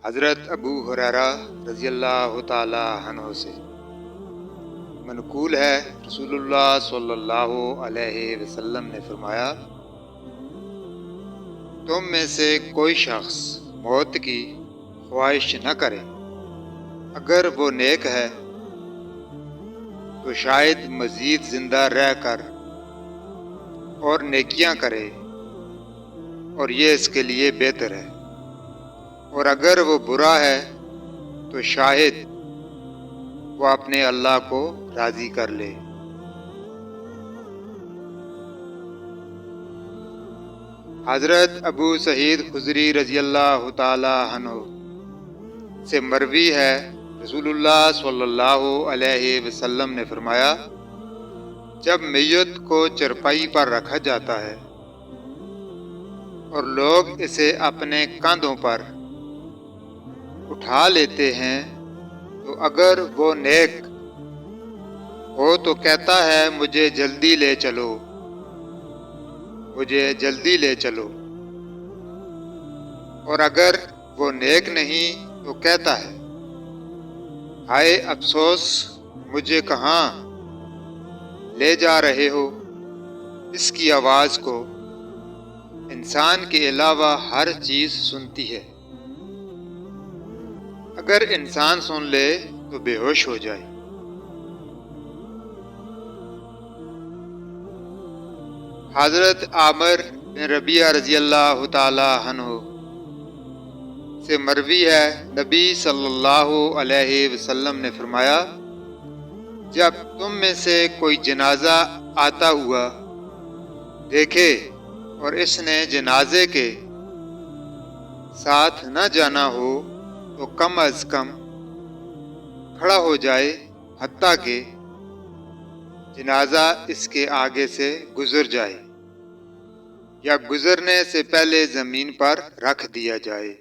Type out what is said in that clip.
حضرت ابو ہریرہ رضی اللہ تعالی عنہ سے منقول ہے، رسول اللہ صلی اللہ علیہ وسلم نے فرمایا، تم میں سے کوئی شخص موت کی خواہش نہ کرے، اگر وہ نیک ہے تو شاید مزید زندہ رہ کر اور نیکیاں کرے اور یہ اس کے لیے بہتر ہے، اور اگر وہ برا ہے تو شاید وہ اپنے اللہ کو راضی کر لے۔ حضرت ابو سعید خدری رضی اللہ تعالی عنہ سے مروی ہے، رسول اللہ صلی اللہ علیہ وسلم نے فرمایا، جب میت کو چرپائی پر رکھا جاتا ہے اور لوگ اسے اپنے کندھوں پر اٹھا لیتے ہیں تو اگر وہ نیک ہو تو کہتا ہے، مجھے جلدی لے چلو، مجھے جلدی لے چلو، اور اگر وہ نیک نہیں تو کہتا ہے، ہائے افسوس، مجھے کہاں لے جا رہے ہو۔ اس کی آواز کو انسان کے علاوہ ہر چیز سنتی ہے، اگر انسان سن لے تو بے ہوش ہو جائے۔ حضرت عامر بن ربیعہ رضی اللہ تعالی عنہ سے مروی ہے، نبی صلی اللہ علیہ وسلم نے فرمایا، جب تم میں سے کوئی جنازہ آتا ہوا دیکھے اور اس نے جنازے کے ساتھ نہ جانا ہو تو کم از کم کھڑا ہو جائے حتیٰ کہ جنازہ اس کے آگے سے گزر جائے یا گزرنے سے پہلے زمین پر رکھ دیا جائے۔